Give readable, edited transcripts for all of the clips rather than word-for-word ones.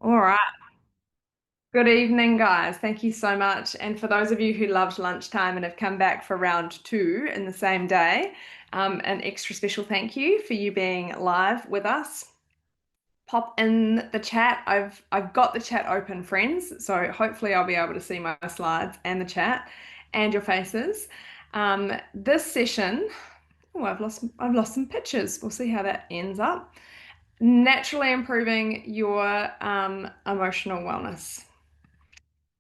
All right. Good evening, guys. Thank you so much. And for those of you who loved lunchtime and have come back for round two in the same day, an extra special thank you for you being live with us. Pop in the chat. I've got the chat open, friends. So hopefully I'll be able to see my slides and the chat and your faces. This session, oh, I've lost some pictures. We'll see how that ends up. Naturally improving your emotional wellness.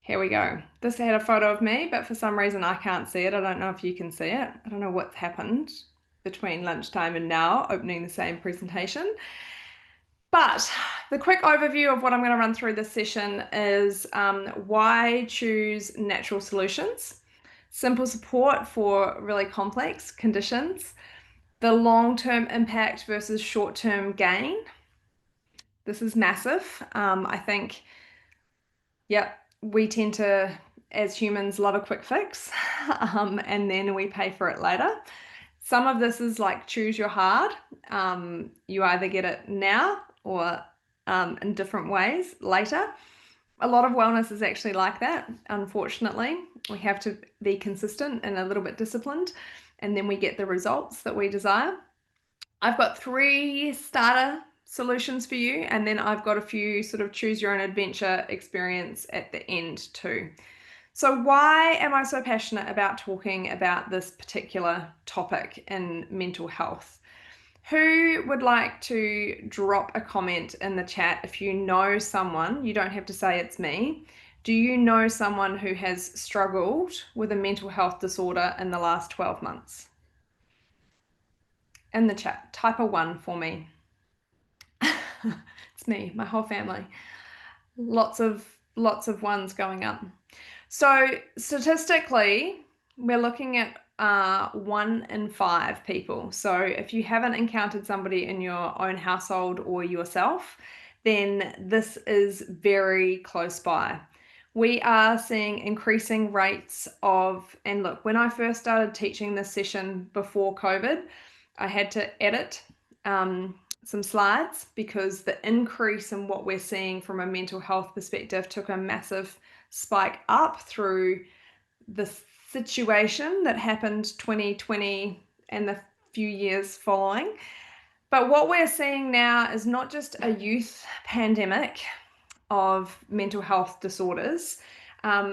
Here we go. This had a photo of me, but for some reason I can't see it. I don't know if you can see it. I don't know what's happened between lunchtime and now, opening the same presentation. But the quick overview of what I'm going to run through this session is why choose natural solutions, simple support for really complex conditions, the long-term impact versus short-term gain. This is massive. I think. Yep, we tend to, as humans, love a quick fix, and then we pay for it later. Some of this is like choose your hard. You either get it now or in different ways later. A lot of wellness is actually like that, unfortunately. We have to be consistent and a little bit disciplined, and then we get the results that we desire. I've got three starter solutions for you, and then I've got a few sort of choose your own adventure experience at the end too. So why am I so passionate about talking about this particular topic in mental health? Who would like to drop a comment in the chat if you know someone? You don't have to say it's me. Do you know someone who has struggled with a mental health disorder in the last 12 months? In the chat, type a one for me. It's me, my whole family. Lots of ones going up. So statistically, we're looking at 1 in 5 people. So if you haven't encountered somebody in your own household or yourself, then this is very close by. We are seeing increasing rates of, and look, when I first started teaching this session before COVID, I had to edit some slides because the increase in what we're seeing from a mental health perspective took a massive spike up through the situation that happened 2020 and the few years following. But what we're seeing now is not just a youth pandemic of mental health disorders, a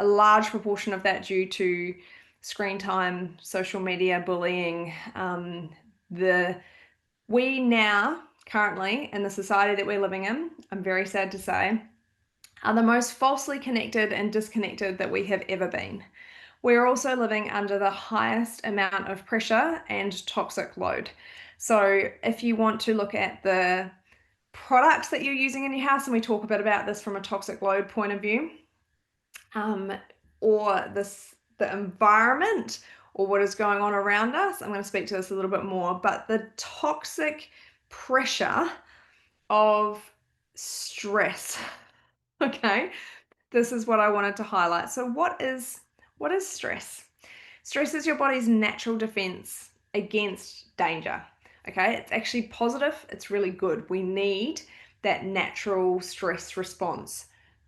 large proportion of that due to screen time, social media, bullying, we now, currently, in the society that we're living in, I'm very sad to say, are the most falsely connected and disconnected that we have ever been. We're also living under the highest amount of pressure and toxic load. So if you want to look at the products that you're using in your house, and we talk a bit about this from a toxic load point of view, or the environment or what is going on around us. I'm going to speak to this a little bit more, but the toxic pressure of stress. Okay, this is what I wanted to highlight. So what is stress? Stress is your body's natural defense against danger. Okay, it's actually positive, it's really good. We need that natural stress response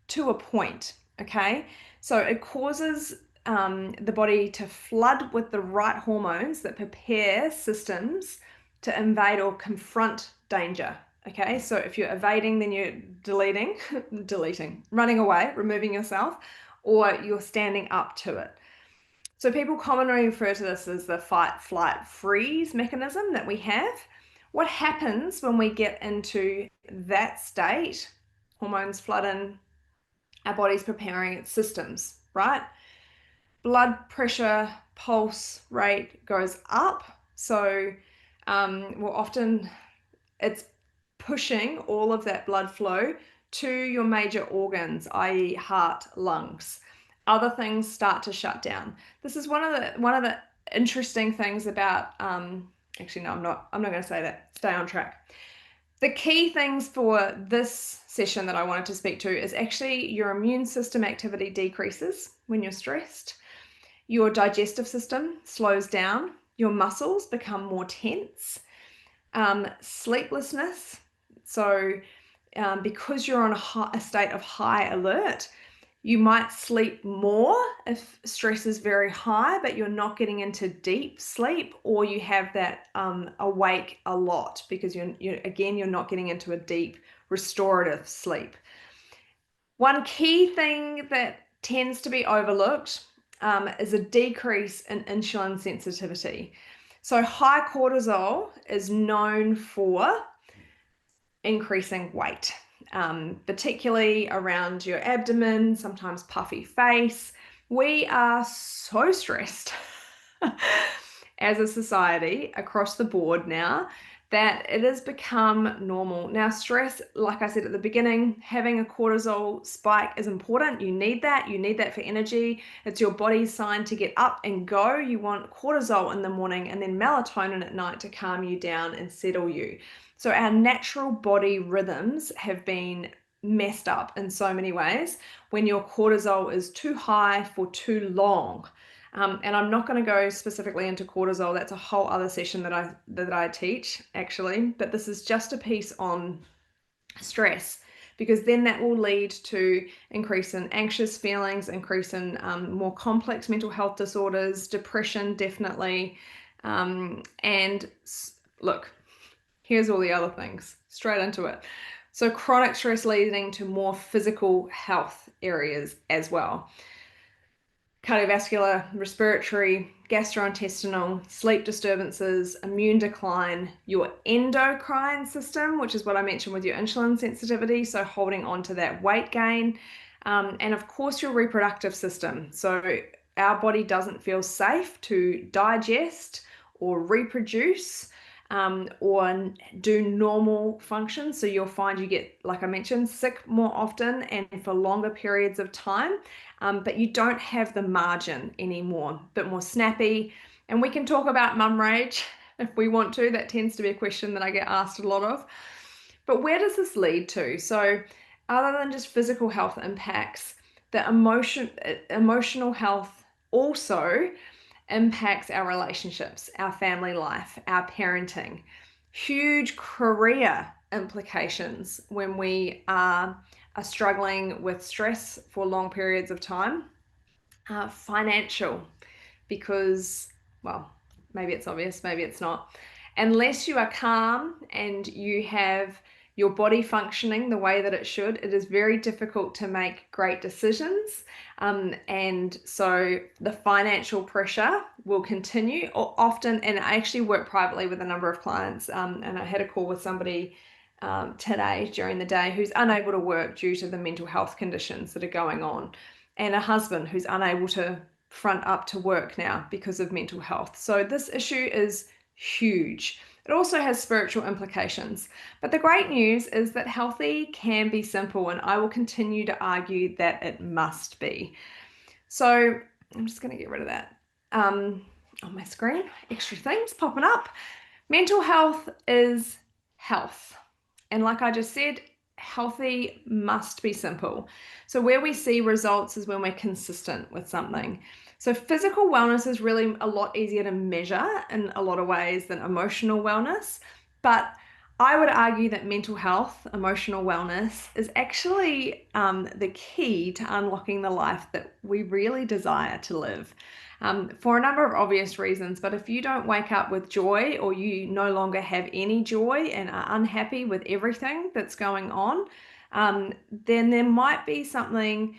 to a point. Okay, so it causes the body to flood with the right hormones that prepare systems to invade or confront danger. Okay, so if you're evading, then you're deleting, running away, removing yourself, or you're standing up to it. So people commonly refer to this as the fight, flight, freeze mechanism that we have. What happens when we get into that state? Hormones flood in, our body's preparing its systems, right? Blood pressure, pulse rate goes up. So well, often it's pushing all of that blood flow to your major organs, i.e. heart, lungs. Other things start to shut down. This is one of the interesting things about actually no, I'm not going to say that. Stay on track. The key things for this session that I wanted to speak to is actually your immune system activity decreases when you're stressed. Your digestive system slows down. Your muscles become more tense. Sleeplessness. So because you're on a state of high alert, you might sleep more if stress is very high, but you're not getting into deep sleep, or you have that awake a lot because you're not getting into a deep restorative sleep. One key thing that tends to be overlooked is a decrease in insulin sensitivity. So high cortisol is known for increasing weight, particularly around your abdomen, sometimes puffy face. We are so stressed as a society across the board now that it has become normal. Now, stress, like I said at the beginning, having a cortisol spike is important. You need that. You need that for energy. It's your body's sign to get up and go. You want cortisol in the morning and then melatonin at night to calm you down and settle you. So our natural body rhythms have been messed up in so many ways when your cortisol is too high for too long. And I'm not going to go specifically into cortisol. That's a whole other session that I teach, actually. But this is just a piece on stress, because then that will lead to increase in anxious feelings, increase in more complex mental health disorders, depression, definitely. And look, here's all the other things, straight into it. So chronic stress leading to more physical health areas as well. Cardiovascular, respiratory, gastrointestinal, sleep disturbances, immune decline, your endocrine system, which is what I mentioned with your insulin sensitivity, so holding on to that weight gain, and of course your reproductive system. So our body doesn't feel safe to digest or reproduce or do normal functions. So you'll find you get, like I mentioned, sick more often and for longer periods of time, but you don't have the margin anymore, a bit more snappy. And we can talk about mum rage if we want to. That tends to be a question that I get asked a lot of. But where does this lead to? So other than just physical health impacts, the emotional health also impacts our relationships, our family life, our parenting. Huge career implications when we are struggling with stress for long periods of time. Financial, because, well, maybe it's obvious, maybe it's not. Unless you are calm and you have your body functioning the way that it should, it is very difficult to make great decisions. And so the financial pressure will continue often. And I actually work privately with a number of clients. And I had a call with somebody today during the day who's unable to work due to the mental health conditions that are going on, and a husband who's unable to front up to work now because of mental health. So this issue is huge. It also has spiritual implications. But the great news is that healthy can be simple, and I will continue to argue that it must be. So I'm just going to get rid of that on my screen. Extra things popping up. Mental health is health. And like I just said, healthy must be simple. So where we see results is when we're consistent with something. So physical wellness is really a lot easier to measure in a lot of ways than emotional wellness. But I would argue that mental health, emotional wellness is actually the key to unlocking the life that we really desire to live. For a number of obvious reasons, but if you don't wake up with joy, or you no longer have any joy and are unhappy with everything that's going on, then there might be something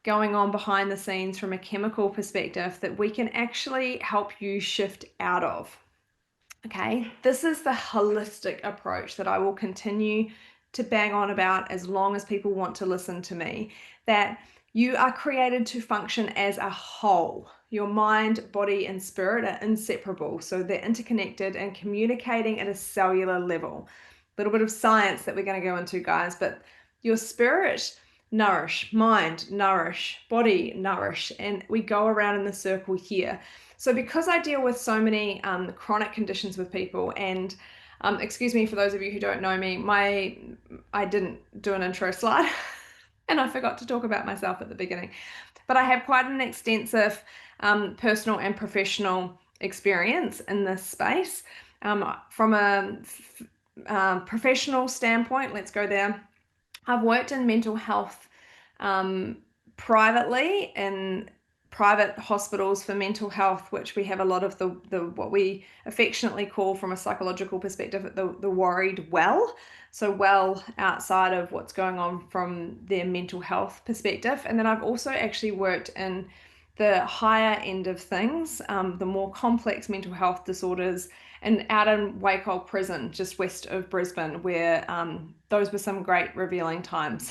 going on behind the scenes from a chemical perspective that we can actually help you shift out of. Okay, this is the holistic approach that I will continue to bang on about as long as people want to listen to me, that you are created to function as a whole. Your mind, body, and spirit are inseparable, so they're interconnected and communicating at a cellular level. A little bit of science that we're going to go into, guys, but your spirit nourish, mind nourish, body nourish, and we go around in the circle here. So because I deal with so many chronic conditions with people, and excuse me for those of you who don't know me, I didn't do an intro slide and I forgot to talk about myself at the beginning, but I have quite an extensive personal and professional experience in this space. From a professional standpoint, let's go there. I've worked in mental health um, privately in private hospitals for mental health, which we have a lot of the what we affectionately call from a psychological perspective the worried well. So well outside of what's going on from their mental health perspective. And then I've also actually worked in the higher end of things, the more complex mental health disorders, and out in Waco Prison, just west of Brisbane, where those were some great revealing times,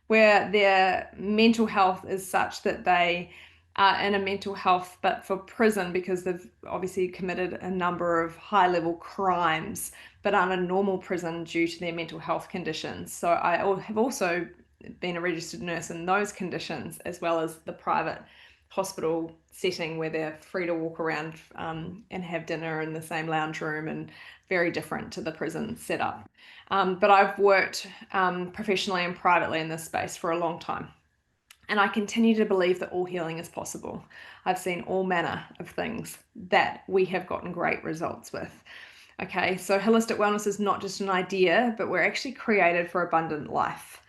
where their mental health is such that they are in a mental health, but for prison because they've obviously committed a number of high level crimes, but are in a normal prison due to their mental health conditions. So I have also been a registered nurse in those conditions, as well as the private hospital setting where they're free to walk around and have dinner in the same lounge room, and very different to the prison setup. But I've worked professionally and privately in this space for a long time. And I continue to believe that all healing is possible. I've seen all manner of things that we have gotten great results with. Okay, so holistic wellness is not just an idea, but we're actually created for abundant life.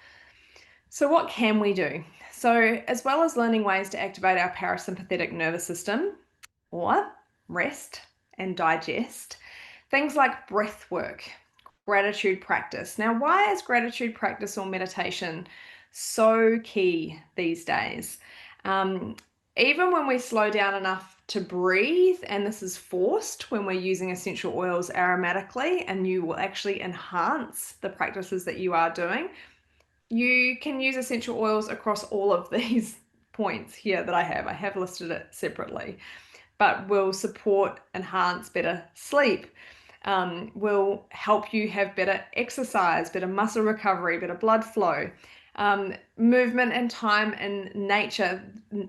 So, what can we do? So, as well as learning ways to activate our parasympathetic nervous system or rest and digest, things like breath work, gratitude practice. Now, why is gratitude practice or meditation so key these days? Um, Even when we slow down enough to breathe, and this is forced when we're using essential oils aromatically, and you will actually enhance the practices that you are doing. You can use essential oils across all of these points here that I have. I have listed it separately, but will support, enhance better sleep, will help you have better exercise, better muscle recovery, better blood flow, movement and time in nature.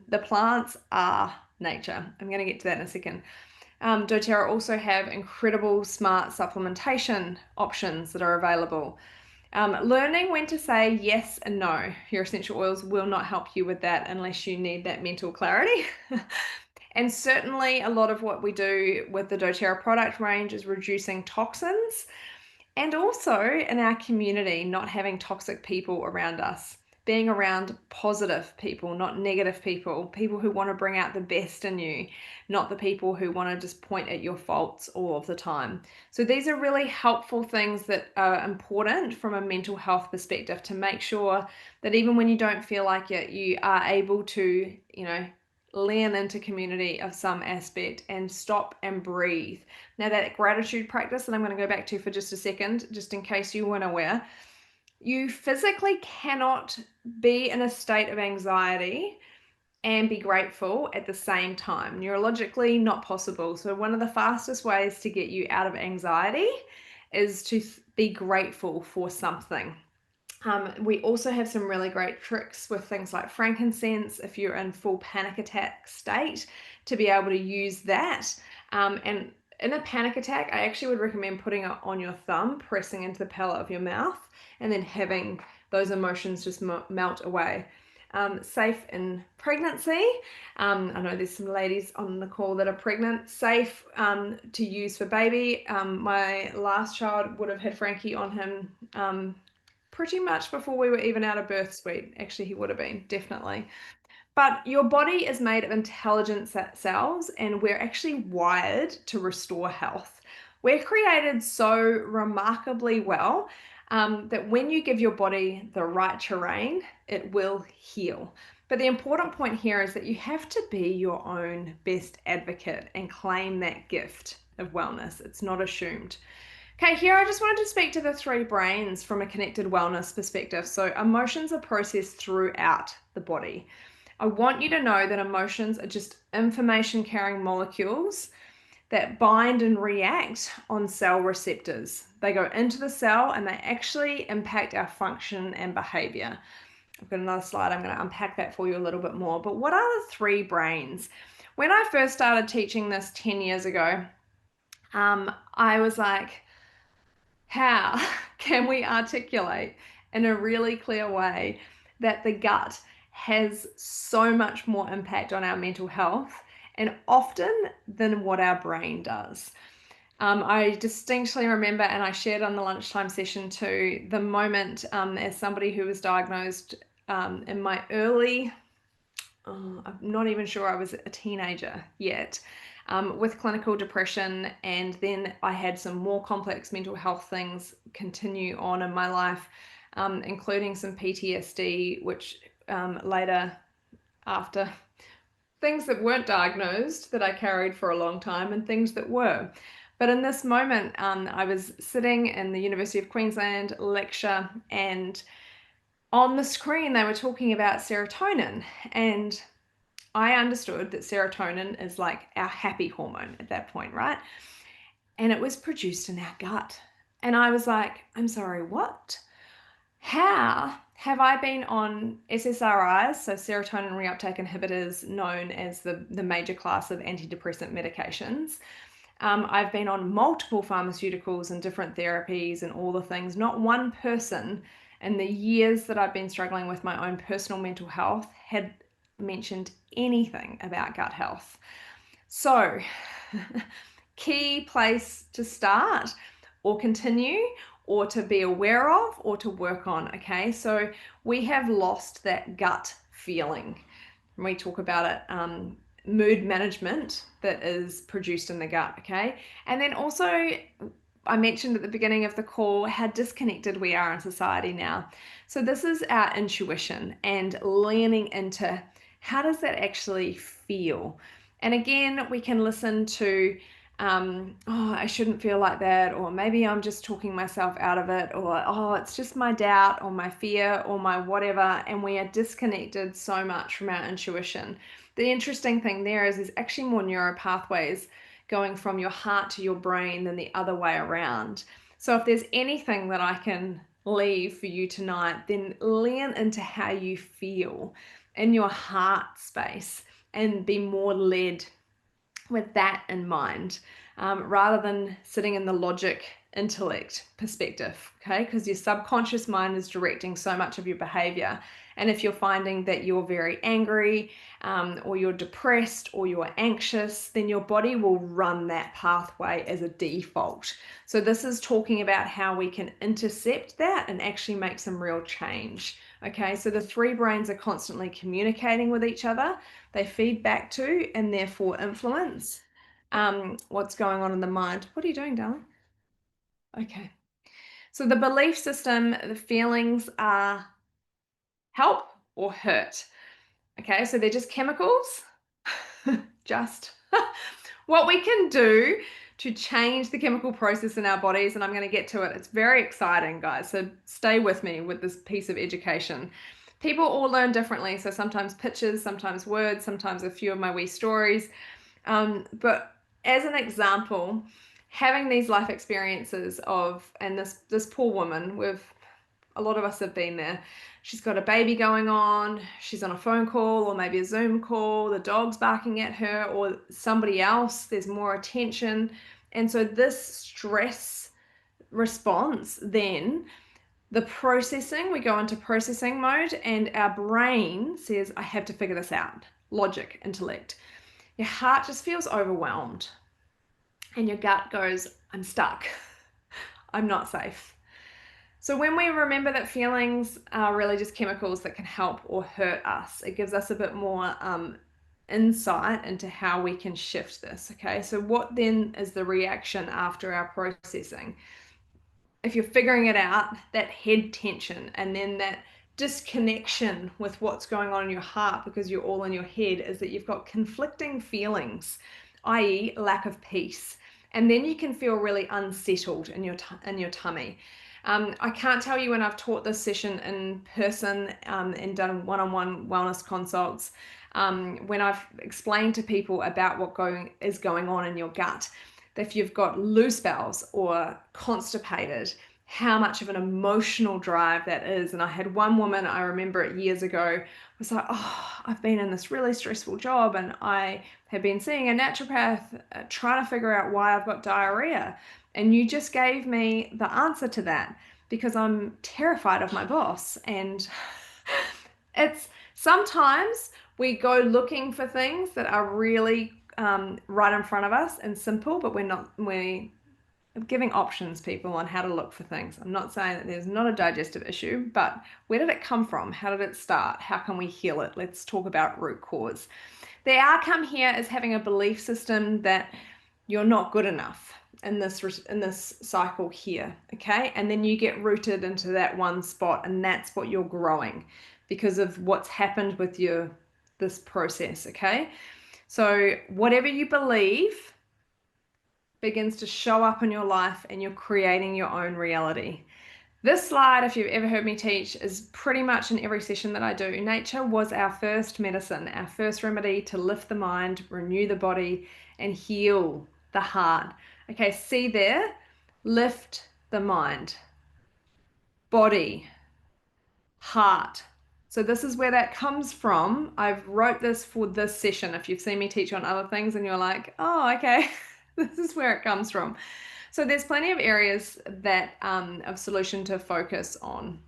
The plants are nature. I'm going to get to that in a second. doTERRA also have incredible smart supplementation options that are available. Learning when to say yes and no. Your essential oils will not help you with that unless you need that mental clarity. And certainly a lot of what we do with the doTERRA product range is reducing toxins, and also in our community, not having toxic people around us, being around positive people, not negative people, people who want to bring out the best in you, not the people who want to just point at your faults all of the time. So these are really helpful things that are important from a mental health perspective, to make sure that even when you don't feel like it, you are able to, lean into community of some aspect and stop and breathe. Now, that gratitude practice that I'm going to go back to for just a second, just in case you weren't aware, you physically cannot be in a state of anxiety and be grateful at the same time. Neurologically, not possible. So, one of the fastest ways to get you out of anxiety is to be grateful for something. We also have some really great tricks with things like frankincense if you're in full panic attack state, to be able to use that. And in a panic attack, I actually would recommend putting it on your thumb, pressing into the palate of your mouth, and then having those emotions just melt away. Safe in pregnancy. I know there's some ladies on the call that are pregnant. Safe to use for baby. My last child would have had Frankie on him pretty much before we were even out of birth suite. Actually, he would have been, definitely. But your body is made of intelligent cells, and we're actually wired to restore health. We're created so remarkably well that when you give your body the right terrain, it will heal. But the important point here is that you have to be your own best advocate and claim that gift of wellness. It's not assumed. Okay, here I just wanted to speak to the three brains from a connected wellness perspective. So emotions are processed throughout the body. I want you to know that emotions are just information carrying molecules that bind and react on cell receptors. They go into the cell and they actually impact our function and behavior. I've got another slide. I'm going to unpack that for you a little bit more. But what are the three brains? When I first started teaching this 10 years ago, I was like, how can we articulate in a really clear way that the gut has so much more impact on our mental health, and often, than what our brain does? I distinctly remember, and I shared on the lunchtime session too, the moment as somebody who was diagnosed in my early, I'm not even sure I was a teenager yet, with clinical depression, and then I had some more complex mental health things continue on in my life, including some PTSD, which later, after things that weren't diagnosed that I carried for a long time and things that were. But in this moment, I was sitting in the University of Queensland lecture, and on the screen they were talking about serotonin. And I understood that serotonin is like our happy hormone at that point, right? And it was produced in our gut. And I was like, I'm sorry, what? How have I been on SSRIs, so serotonin reuptake inhibitors, known as the major class of antidepressant medications? I've been on multiple pharmaceuticals and different therapies and all the things. Not one person in the years that I've been struggling with my own personal mental health had mentioned anything about gut health. So, key place to start or continue or to be aware of or to work on. Okay, so we have lost that gut feeling. When we talk about it, mood management that is produced in the gut. Okay, and then also I mentioned at the beginning of the call how disconnected we are in society now. So this is our intuition and leaning into how does that actually feel. And again, we can listen to oh, I shouldn't feel like that, or maybe I'm just talking myself out of it, or oh, it's just my doubt or my fear or my whatever, and we are disconnected so much from our intuition. The interesting thing there is there's actually more neural pathways going from your heart to your brain than the other way around. So if there's anything that I can leave for you tonight, then lean into how you feel in your heart space and be more led with that in mind, rather than sitting in the logic intellect perspective, okay? Because your subconscious mind is directing so much of your behavior. And if you're finding that you're very angry, or you're depressed or you're anxious, then your body will run that pathway as a default. So this is talking about how we can intercept that and actually make some real change. Okay, so the three brains are constantly communicating with each other. They feed back to and therefore influence what's going on in the mind. What are you doing, darling? Okay. So the belief system, the feelings are help or hurt. Okay, so they're just chemicals. Just what we can do to change the chemical process in our bodies, and I'm going to get to it. It's very exciting, guys. So stay with me with this piece of education. People all learn differently. So sometimes pictures, sometimes words, sometimes a few of my wee stories. But as an example, having these life experiences of, and this poor woman, a lot of us have been there. She's got a baby going on, she's on a phone call or maybe a Zoom call, the dog's barking at her or somebody else, there's more attention. And so this stress response, then the processing, we go into processing mode and our brain says, I have to figure this out. Logic, intellect. Your heart just feels overwhelmed and your gut goes, I'm stuck. I'm not safe. So when we remember that feelings are really just chemicals that can help or hurt us, it gives us a bit more insight into how we can shift this. Okay, so what then is the reaction after our processing? If you're figuring it out, that head tension and then that disconnection with what's going on in your heart because you're all in your head is that you've got conflicting feelings, i.e., lack of peace. And then you can feel really unsettled in your tummy. I can't tell you when I've taught this session in person and done one-on-one wellness consults, when I've explained to people about what is going on in your gut, if you've got loose bowels or constipated, how much of an emotional drive that is. And I had one woman, I remember it years ago, was like, oh, I've been in this really stressful job and I have been seeing a naturopath trying to figure out why I've got diarrhea. And you just gave me the answer to that because I'm terrified of my boss. And it's sometimes we go looking for things that are really right in front of us and simple, but giving options people on how to look for things. I'm not saying that there's not a digestive issue, but where did it come from? How did it start? How can we heal it? Let's talk about root cause. The outcome here is having a belief system that you're not good enough in this cycle here, okay? And then you get rooted into that one spot, and that's what you're growing because of what's happened with your this process, okay? So whatever you believe begins to show up in your life, and you're creating your own reality. This slide, if you've ever heard me teach, is pretty much in every session that I do. Nature was our first medicine, our first remedy to lift the mind, renew the body, and heal the heart. Okay, see there? Lift the mind, body, heart. So this is where that comes from. I've wrote this for this session. If you've seen me teach on other things and you're like, oh, okay, this is where it comes from. So there's plenty of areas that of solution to focus on.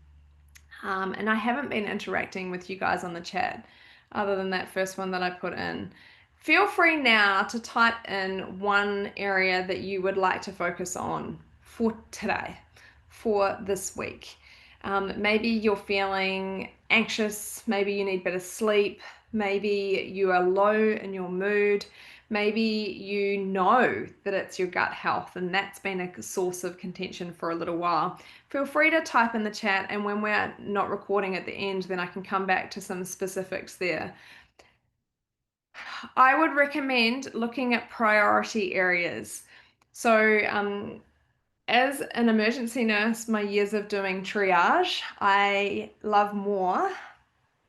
And I haven't been interacting with you guys on the chat other than that first one that I put in. Feel free now to type in one area that you would like to focus on for today, for this week. Maybe you're feeling anxious, maybe you need better sleep, maybe you are low in your mood, maybe you know that it's your gut health and that's been a source of contention for a little while. Feel free to type in the chat, and when we're not recording at the end, then I can come back to some specifics there. I would recommend looking at priority areas. So, as an emergency nurse, my years of doing triage, I love more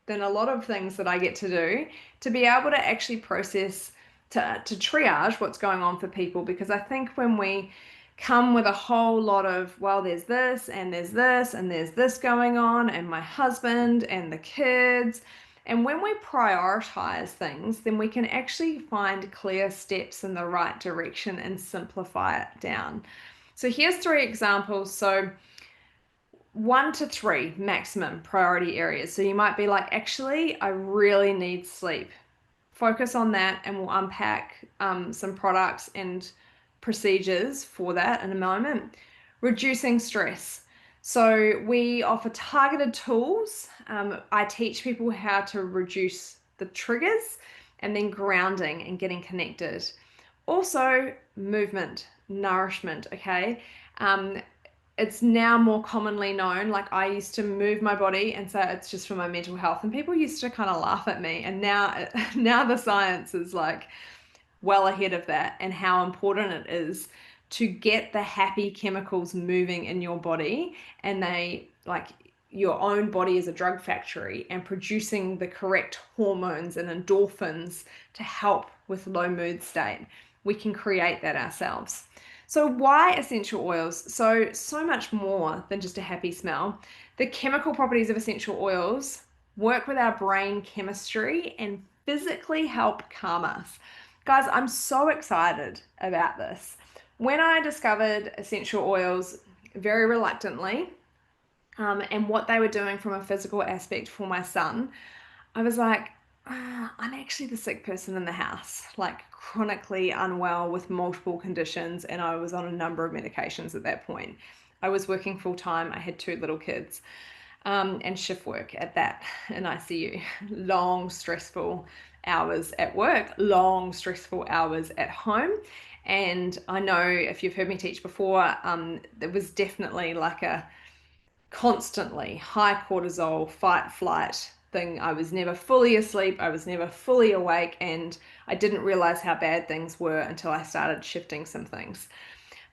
than a lot of things that I get to do to be able to actually process, to triage what's going on for people. Because I think when we come with a whole lot of, well, there's this and there's this and there's this going on, and my husband and the kids. And when we prioritize things, then we can actually find clear steps in the right direction and simplify it down. So here's 3 examples. So 1 to 3 maximum priority areas. So you might be like, actually, I really need sleep. Focus on that, and we'll unpack some products and procedures for that in a moment. Reducing stress. So we offer targeted tools. I teach people how to reduce the triggers, and then grounding and getting connected. Also, movement, nourishment, okay? It's now more commonly known. Like, I used to move my body and say it's just for my mental health, and people used to kind of laugh at me. And now, now the science is like well ahead of that, and how important it is to get the happy chemicals moving in your body. And they, like, your own body is a drug factory and producing the correct hormones and endorphins to help with low mood state. We can create that ourselves. So why essential oils? So much more than just a happy smell. The chemical properties of essential oils work with our brain chemistry and physically help calm us. Guys, I'm so excited about this. When I discovered essential oils very reluctantly, and what they were doing from a physical aspect for my son, I was like, I'm actually the sick person in the house, like chronically unwell with multiple conditions, and I was on a number of medications at that point. I was working full time. I had 2 little kids, and shift work at that in ICU. Long, stressful hours at work, long, stressful hours at home. And I know if you've heard me teach before, there was definitely like a constantly high cortisol fight flight thing. I was never fully asleep, I was never fully awake, and I didn't realize how bad things were until I started shifting some things.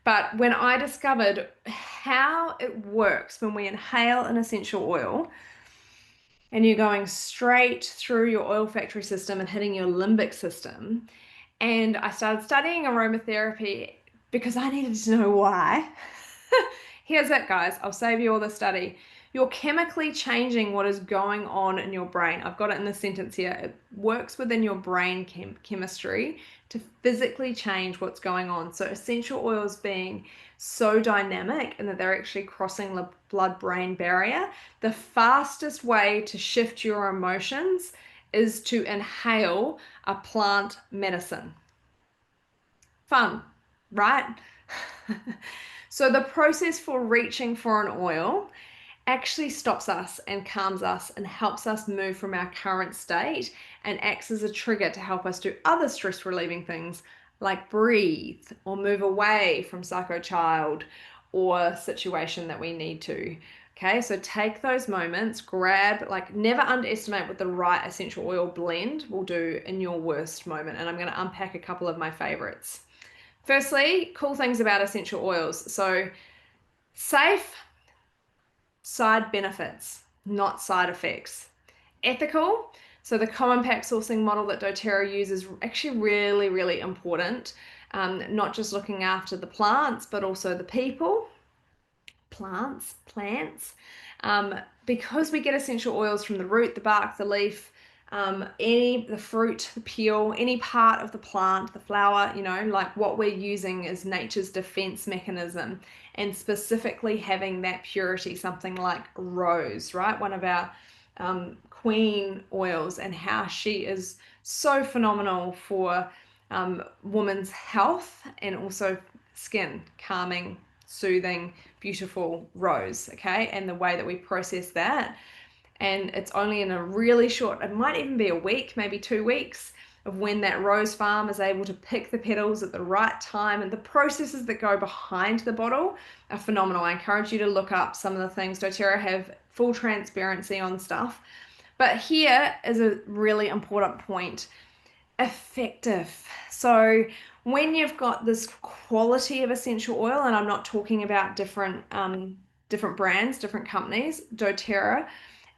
But when I discovered how it works when we inhale an essential oil, and you're going straight through your olfactory system and hitting your limbic system, and I started studying aromatherapy because I needed to know why. Here's it, guys. I'll save you all the study. You're chemically changing what is going on in your brain. I've got it in the sentence here. It works within your brain chemistry to physically change what's going on. So essential oils being so dynamic and that they're actually crossing the blood-brain barrier, the fastest way to shift your emotions is to inhale a plant medicine. Fun, right? So the process for reaching for an oil actually stops us and calms us and helps us move from our current state and acts as a trigger to help us do other stress relieving things like breathe or move away from psycho child or situation that we need to. Okay, so take those moments, grab, like, never underestimate what the right essential oil blend will do in your worst moment. And I'm going to unpack a couple of my favorites. Firstly, cool things about essential oils. So, safe, side benefits, not side effects. Ethical, so the common pack sourcing model that doTERRA uses is actually really, really important. Not just looking after the plants, but also the people, plants, because we get essential oils from the root, the bark, the leaf, the fruit, the peel, any part of the plant, the flower, like what we're using is nature's defense mechanism, and specifically having that purity, something like rose, right? One of our queen oils, and how she is so phenomenal for women's health and also skin, calming, soothing, beautiful rose, okay? And the way that we process that, and it's only in a really short, it might even be a week, maybe 2 weeks, of when that rose farm is able to pick the petals at the right time, and the processes that go behind the bottle are phenomenal. I encourage you to look up some of the things. doTERRA have full transparency on stuff. But here is a really important point: effective. So when you've got this quality of essential oil, and I'm not talking about different brands, different companies, doTERRA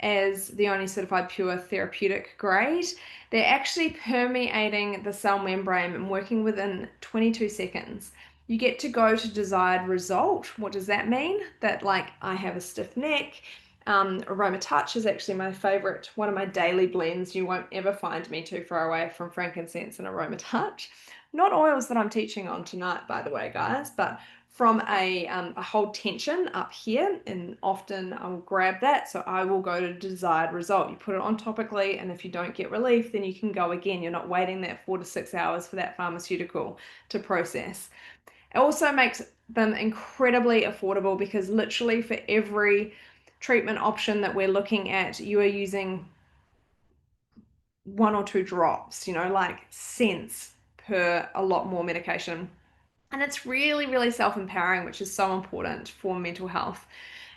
as the only certified pure therapeutic grade, they're actually permeating the cell membrane and working within 22 seconds. You get to go to desired result. What does that mean? That, like, I have a stiff neck. Aroma Touch is actually my favorite, one of my daily blends. You won't ever find me too far away from frankincense and Aroma Touch. Not oils that I'm teaching on tonight, by the way, guys, but from a hold tension up here, and often I'll grab that. So I will go to desired result. You put it on topically, and if you don't get relief, then you can go again. You're not waiting that 4 to 6 hours for that pharmaceutical to process. It also makes them incredibly affordable, because literally for every treatment option that we're looking at, you are using 1 or 2 drops, like cents per a lot more medication. And it's really, really self-empowering, which is so important for mental health.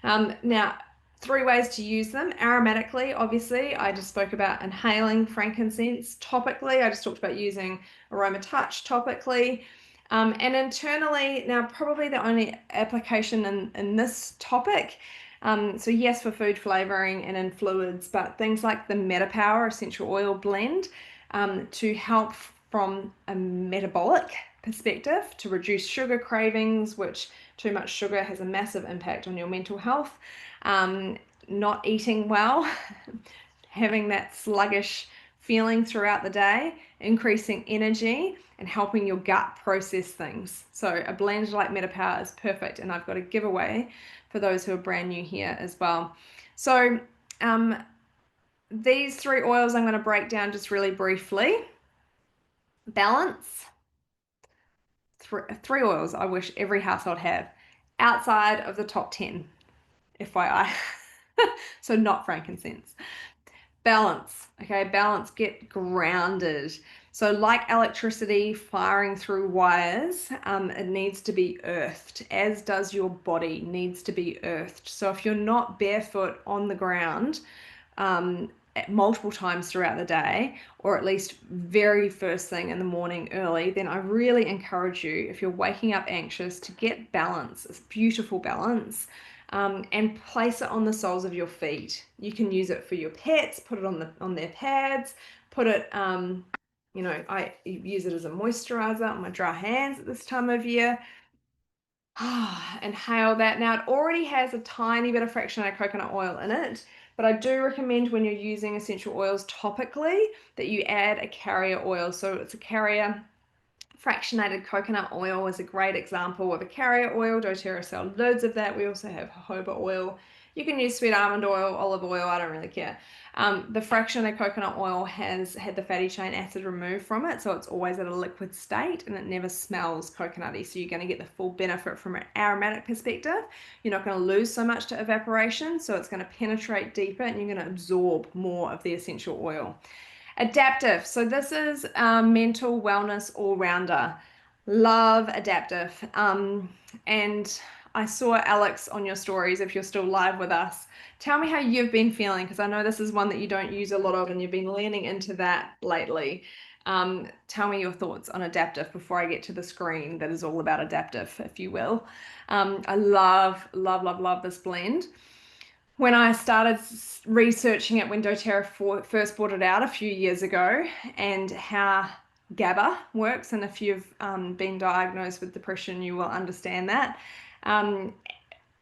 Now, 3 ways to use them. Aromatically, obviously, I just spoke about inhaling frankincense. Topically, I just talked about using Aroma Touch topically. And internally, now probably the only application in this topic, so yes, for food flavoring and in fluids, but things like the MetaPower essential oil blend, to help from a metabolic perspective, to reduce sugar cravings, which too much sugar has a massive impact on your mental health. Not eating well, having that sluggish feeling throughout the day, increasing energy, and helping your gut process things. So a blend like MetaPower is perfect, and I've got a giveaway for those who are brand new here as well. So these 3 oils I'm going to break down just really briefly. Balance. 3 oils I wish every household have outside of the top 10, FYI. So not frankincense. Balance, okay? Balance, get grounded. So like electricity firing through wires, it needs to be earthed, as does your body needs to be earthed. So if you're not barefoot on the ground multiple times throughout the day, or at least very first thing in the morning early, then I really encourage you, if you're waking up anxious, to get balance, it's beautiful balance. And place it on the soles of your feet. You can use it for your pets, put it on their pads, put it, I use it as a moisturizer on my dry hands at this time of year. Inhale that. Now, it already has a tiny bit of fractionated coconut oil in it, but I do recommend when you're using essential oils topically that you add a carrier oil. So it's a carrier. Fractionated coconut oil is a great example of a carrier oil. doTERRA sell loads of that. We also have jojoba oil You can use sweet almond oil, olive oil, I don't really care. The fractionated coconut oil has had the fatty chain acid removed from it, so it's always at a liquid state and it never smells coconutty. So you're going to get the full benefit from an aromatic perspective. You're not going to lose so much to evaporation, so it's going to penetrate deeper and you're going to absorb more of the essential oil. Adaptive. So this is a mental wellness all-rounder. Love adaptive. And I saw Alex on your stories, if you're still live with us. Tell me how you've been feeling, because I know this is one that you don't use a lot of and you've been leaning into that lately. Tell me your thoughts on adaptive before I get to the screen that is all about adaptive, if you will. I love, love, love, love this blend. When I started researching it when doTERRA first brought it out a few years ago, and how GABA works, and if you've been diagnosed with depression, you will understand that.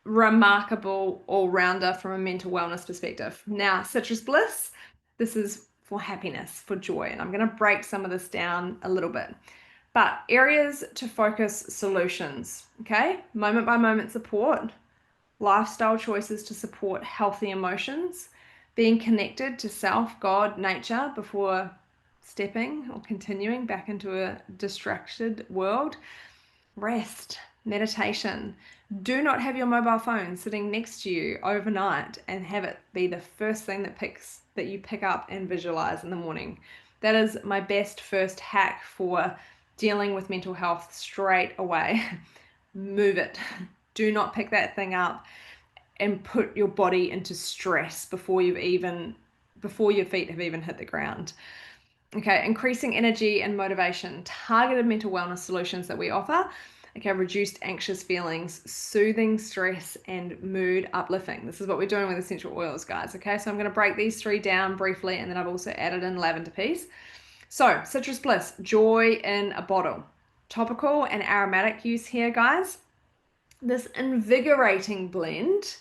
Remarkable all-rounder from a mental wellness perspective. Now, Citrus Bliss, this is for happiness, for joy, and I'm going to break some of this down a little bit. But areas to focus solutions, okay? Moment by moment support, lifestyle choices to support healthy emotions, being connected to self, God, nature before stepping or continuing back into a distracted world, rest, meditation. Do not have your mobile phone sitting next to you overnight and have it be the first thing that you pick up and visualize in the morning. That is my best first hack for dealing with mental health straight away. Move it. Do not pick that thing up and put your body into stress before your feet have even hit the ground. Okay, increasing energy and motivation, targeted mental wellness solutions that we offer. Okay, reduced anxious feelings, soothing stress, and mood uplifting. This is what we're doing with essential oils, guys. Okay, so I'm going to break these three down briefly, and then I've also added in lavender peas. So, Citrus Bliss, joy in a bottle. Topical and aromatic use here, guys. This invigorating blend,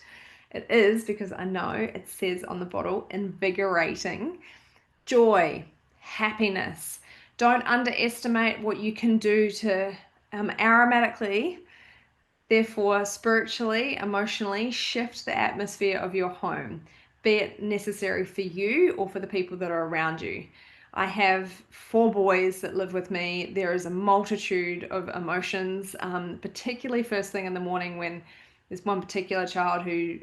it is, because I know it says on the bottle, invigorating. Joy, happiness. Don't underestimate what you can do to aromatically, therefore spiritually, emotionally shift the atmosphere of your home, be it necessary for you or for the people that are around you. I have 4 boys that live with me. There is a multitude of emotions, particularly first thing in the morning when there's one particular child who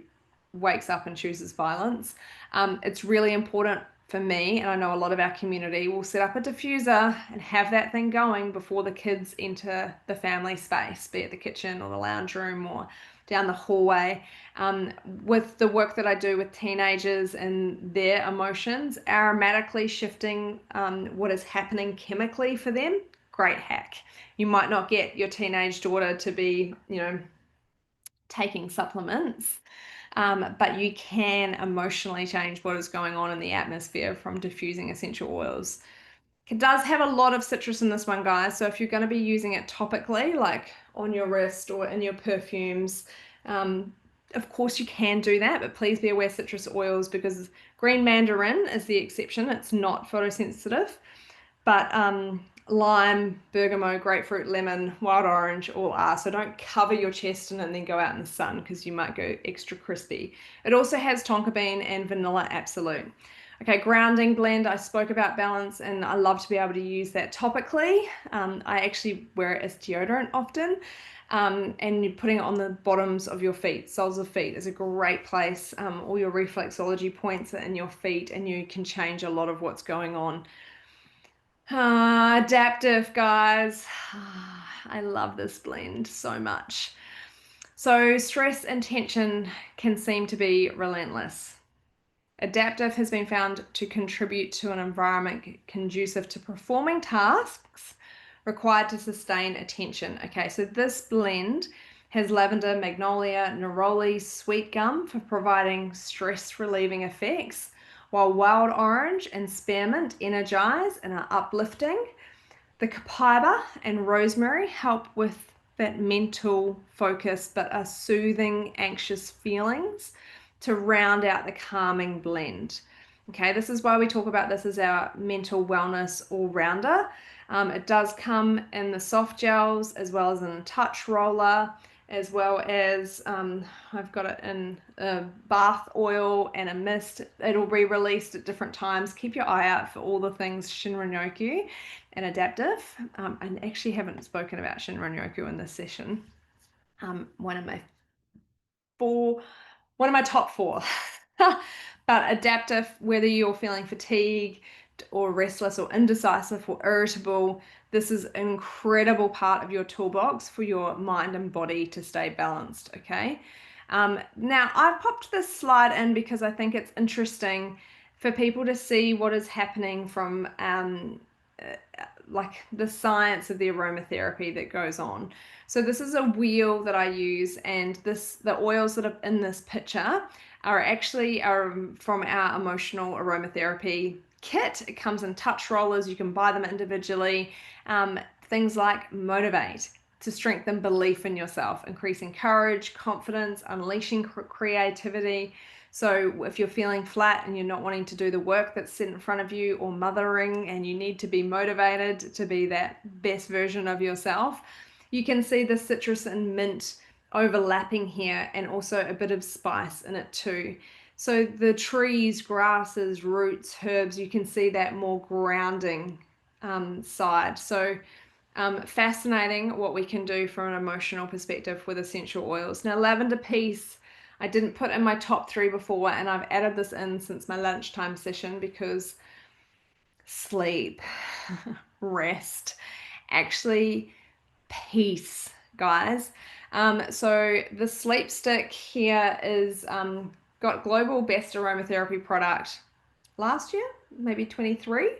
wakes up and chooses violence. It's really important for me, and I know a lot of our community will set up a diffuser and have that thing going before the kids enter the family space, be it the kitchen or the lounge room or down the hallway. With the work that I do with teenagers and their emotions, aromatically shifting what is happening chemically for them, great hack. You might not get your teenage daughter to be, taking supplements, but you can emotionally change what is going on in the atmosphere from diffusing essential oils. It does have a lot of citrus in this one, guys. So if you're going to be using it topically, like on your wrist or in your perfumes, of course you can do that, but please be aware citrus oils, because green mandarin is the exception. It's not photosensitive, but lime, bergamot, grapefruit, lemon, wild orange all are. So don't cover your chest in it and then go out in the sun, because you might go extra crispy. It also has tonka bean and vanilla absolute. Okay, grounding blend. I spoke about balance, and I love to be able to use that topically. I actually wear it as deodorant often. And you're putting it on the bottoms of your feet. Soles of feet is a great place. All your reflexology points are in your feet, and you can change a lot of what's going on. Adaptive, guys. I love this blend so much. So stress and tension can seem to be relentless. Adaptive has been found to contribute to an environment conducive to performing tasks required to sustain attention. Okay, so this blend has lavender, magnolia, neroli, sweet gum for providing stress relieving effects, while wild orange and spearmint energize and are uplifting. The copaiba and rosemary help with that mental focus but are soothing anxious feelings to round out the calming blend. Okay, this is why we talk about this as our mental wellness all-rounder. It does come in the soft gels as well as in a touch roller, as well as I've got it in a bath oil and a mist. It'll be released at different times. Keep your eye out for all the things Shinrin-yoku and adaptive. I actually haven't spoken about Shinrin-yoku in this session. Um, one of my four one of my top four. But adaptive, whether you're feeling fatigued or restless or indecisive or irritable, this is an incredible part of your toolbox for your mind and body to stay balanced, okay? Now, I've popped this slide in because I think it's interesting for people to see what is happening from like the science of the aromatherapy that goes on. So this is a wheel that I use, and the oils that are in this picture are actually from our emotional aromatherapy kit. It comes in touch rollers. You can buy them individually. Things like Motivate to strengthen belief in yourself, increasing courage, confidence, unleashing creativity. So if you're feeling flat and you're not wanting to do the work that's set in front of you, or mothering and you need to be motivated to be that best version of yourself, you can see the citrus and mint overlapping here, and also a bit of spice in it too. So the trees, grasses, roots, herbs, you can see that more grounding side. So fascinating what we can do from an emotional perspective with essential oils. Now, lavender piece, I didn't put in my top three before, and I've added this in since my lunchtime session because sleep, rest, actually peace, guys. So the sleep stick here is got global best aromatherapy product last year, maybe 23.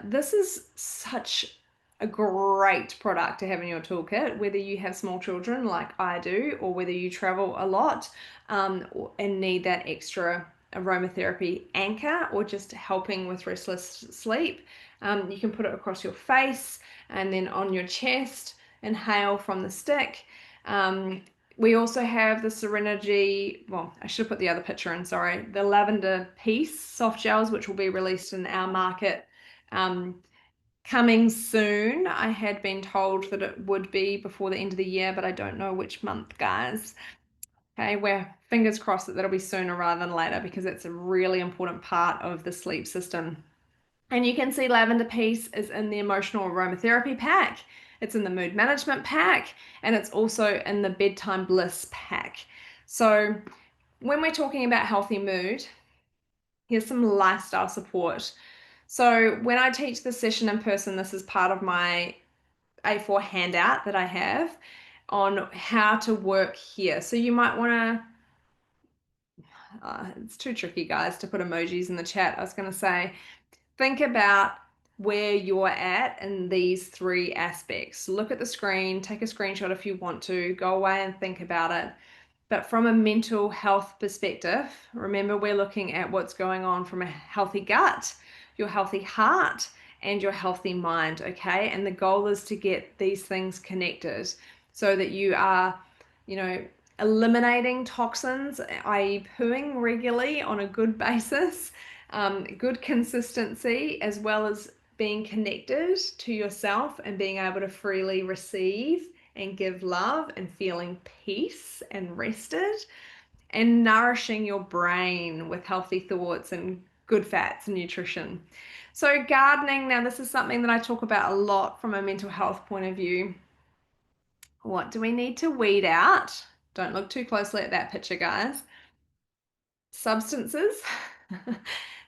This is such a great product to have in your toolkit, whether you have small children like I do, or whether you travel a lot and need that extra aromatherapy anchor, or just helping with restless sleep. You can put it across your face and then on your chest. Inhale from the stick. We also have the Serenity, well, I should put the other picture in, sorry, the lavender piece soft gels, which will be released in our market coming soon. I had been told that it would be before the end of the year, but I don't know which month, guys. Okay, we're fingers crossed that that'll be sooner rather than later, because it's a really important part of the sleep system. And you can see lavender piece is in the emotional aromatherapy pack. It's in the mood management pack, and it's also in the bedtime bliss pack. So when we're talking about healthy mood, here's some lifestyle support. So when I teach this session in person, this is part of my A4 handout that I have on how to work here. So you might want to, it's too tricky, guys, to put emojis in the chat. I was going to say, think about where you're at in these three aspects. Look at the screen, take a screenshot if you want to, go away and think about it. But from a mental health perspective, remember we're looking at what's going on from a healthy gut, your healthy heart, and your healthy mind, okay? And the goal is to get these things connected so that you are, eliminating toxins, i.e. pooing regularly on a good basis, good consistency, as well as being connected to yourself and being able to freely receive and give love, and feeling peace and rested, and nourishing your brain with healthy thoughts and good fats and nutrition. So gardening, now this is something that I talk about a lot from a mental health point of view. What do we need to weed out? Don't look too closely at that picture, guys. Substances,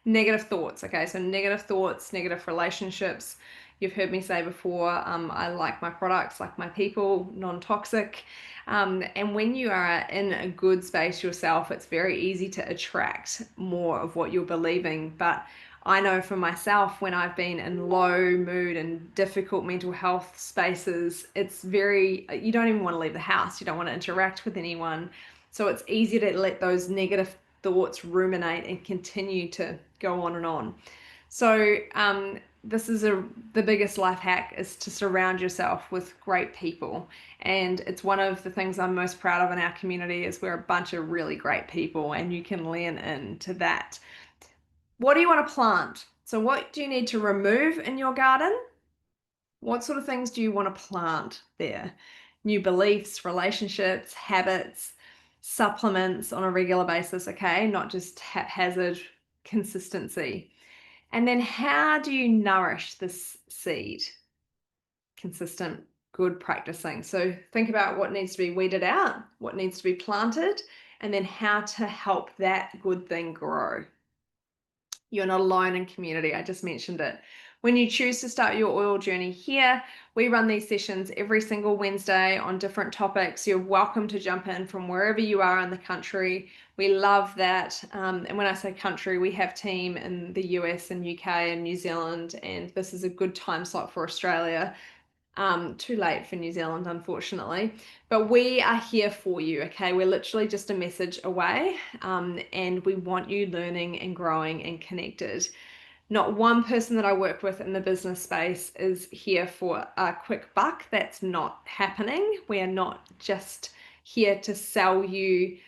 negative thoughts. Okay, so negative thoughts, negative relationships. You've heard me say before, I like my products, like my people, non-toxic. And when you are in a good space yourself, it's very easy to attract more of what you're believing. But I know for myself, when I've been in low mood and difficult mental health spaces, you don't even want to leave the house. You don't want to interact with anyone. So it's easy to let those negative thoughts ruminate and continue to go on and on. So this is the biggest life hack, is to surround yourself with great people. And it's one of the things I'm most proud of in our community, is we're a bunch of really great people, and you can lean into that. What do you want to plant? So what do you need to remove in your garden? What sort of things do you want to plant there? new beliefs, relationships, habits, supplements on a regular basis, okay? Not just haphazard consistency. And then how do you nourish this seed? Consistent, good practicing. So think about what needs to be weeded out, what needs to be planted, and then how to help that good thing grow. You're not alone in community. I just mentioned it. When you choose to start your oil journey here, we run these sessions every single Wednesday on different topics. You're welcome to jump in from wherever you are in the country. We love that. And when I say country, we have team in the US and UK and New Zealand, and this is a good time slot for Australia. Too late for New Zealand, unfortunately. But we are here for you, okay? We're literally just a message away, and we want you learning and growing and connected. Not one person that I work with in the business space is here for a quick buck. That's not happening. We are not just here to sell you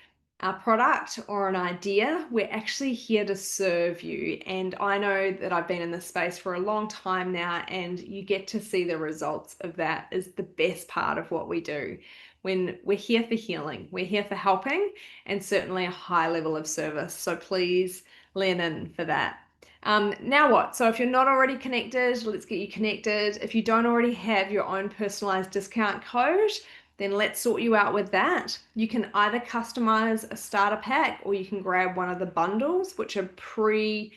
a product or an idea. We're actually here to serve you. And I know that I've been in this space for a long time now, and you get to see the results of that is the best part of what we do. When we're here for healing, we're here for helping, and certainly a high level of service. So please lean in for that. Now what? So if you're not already connected, let's get you connected. If you don't already have your own personalized discount code, then let's sort you out with that. You can either customize a starter pack or you can grab one of the bundles, which are pre-selected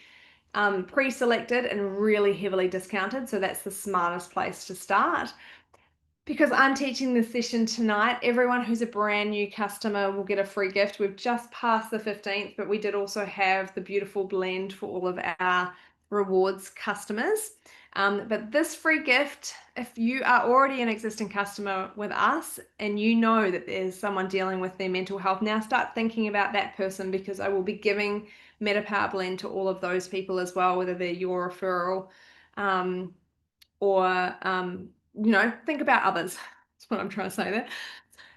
and really heavily discounted. So that's the smartest place to start. Because I'm teaching this session tonight, everyone who's a brand new customer will get a free gift. We've just passed the 15th, but we did also have the beautiful blend for all of our rewards customers. But this free gift, if you are already an existing customer with us and you know that there's someone dealing with their mental health, now start thinking about that person, because I will be giving MetaPower Blend to all of those people as well, whether they're your referral, or think about others. That's what I'm trying to say there.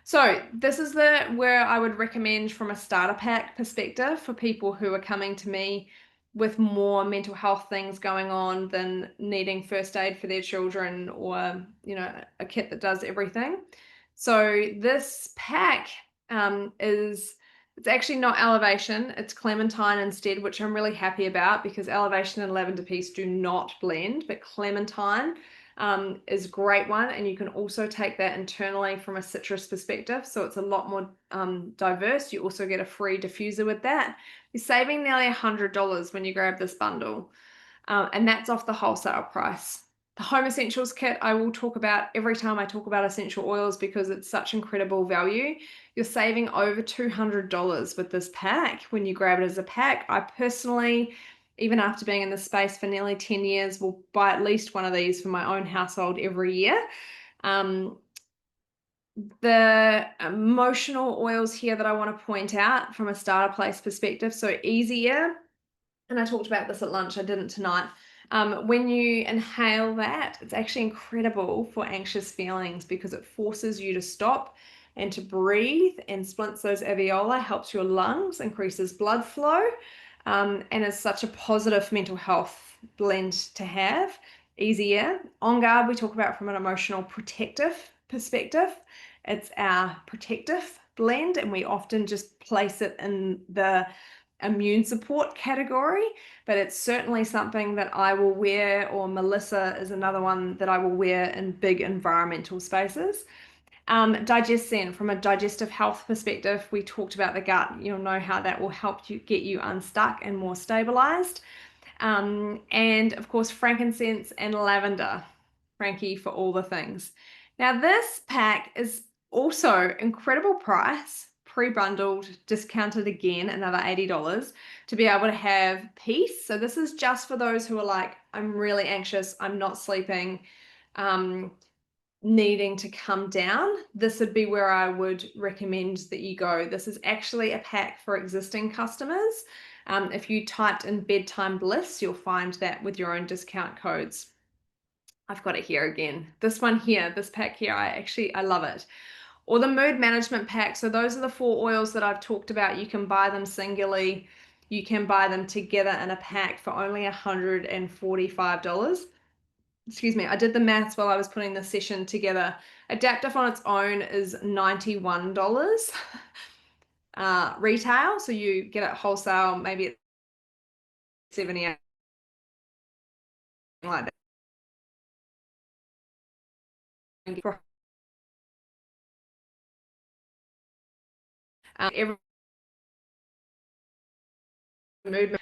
So this is where I would recommend from a starter pack perspective for people who are coming to me with more mental health things going on than needing first aid for their children, or a kit that does everything. So this pack it's actually not Elevation, it's Clementine instead, which I'm really happy about, because Elevation and Lavender Peace do not blend, but Clementine is a great one, and you can also take that internally from a citrus perspective, so it's a lot more diverse. You also get a free diffuser with that. You're saving nearly $100 when you grab this bundle, and that's off the wholesale price. The Home Essentials kit I will talk about every time I talk about essential oils, because it's such incredible value. You're saving over $200 with this pack when you grab it as a pack. I personally, even after being in this space for nearly 10 years, will buy at least one of these for my own household every year. The emotional oils here that I want to point out from a starter place perspective, so easier, and I talked about this at lunch, I didn't tonight. When you inhale that, it's actually incredible for anxious feelings, because it forces you to stop and to breathe and splints those alveoli, helps your lungs, increases blood flow, and is such a positive mental health blend to have. Easier. On Guard, we talk about from an emotional protective perspective. It's our protective blend, and we often just place it in the immune support category, but it's certainly something that I will wear, or Melissa is another one that I will wear in big environmental spaces. Digestion, from a digestive health perspective, we talked about the gut. You'll know how that will help you get you unstuck and more stabilized. And of course, frankincense and lavender. Frankie for all the things. Now, this pack is also incredible price, pre-bundled, discounted again, another $80 to be able to have peace. So this is just for those who are like, I'm really anxious, I'm not sleeping, needing to come down. This would be where I would recommend that you go. This is actually a pack for existing customers. If you typed in bedtime bliss, you'll find that with your own discount codes. I've got it here again. This one here, this pack here, I love it. Or the mood management pack. So those are the 4 oils that I've talked about. You can buy them singly. You can buy them together in a pack for only $145. excuse me, I did the maths while I was putting the session together. Adaptive on its own is $91 retail. So you get it wholesale, maybe it's 78 like that. Every movement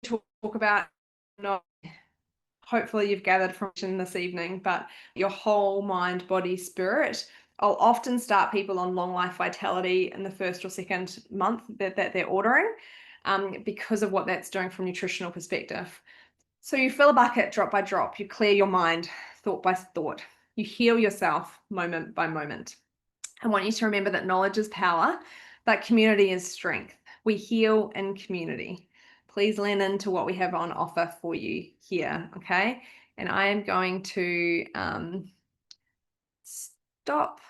talk about not hopefully you've gathered from this evening, but your whole mind, body, spirit. I'll often start people on long life vitality in the first or second month that they're ordering because of what that's doing from a nutritional perspective. So you fill a bucket drop by drop, you clear your mind thought by thought, you heal yourself moment by moment. I want you to remember that knowledge is power, but community is strength. We heal in community. Please lean into what we have on offer for you here, okay? And I am going to stop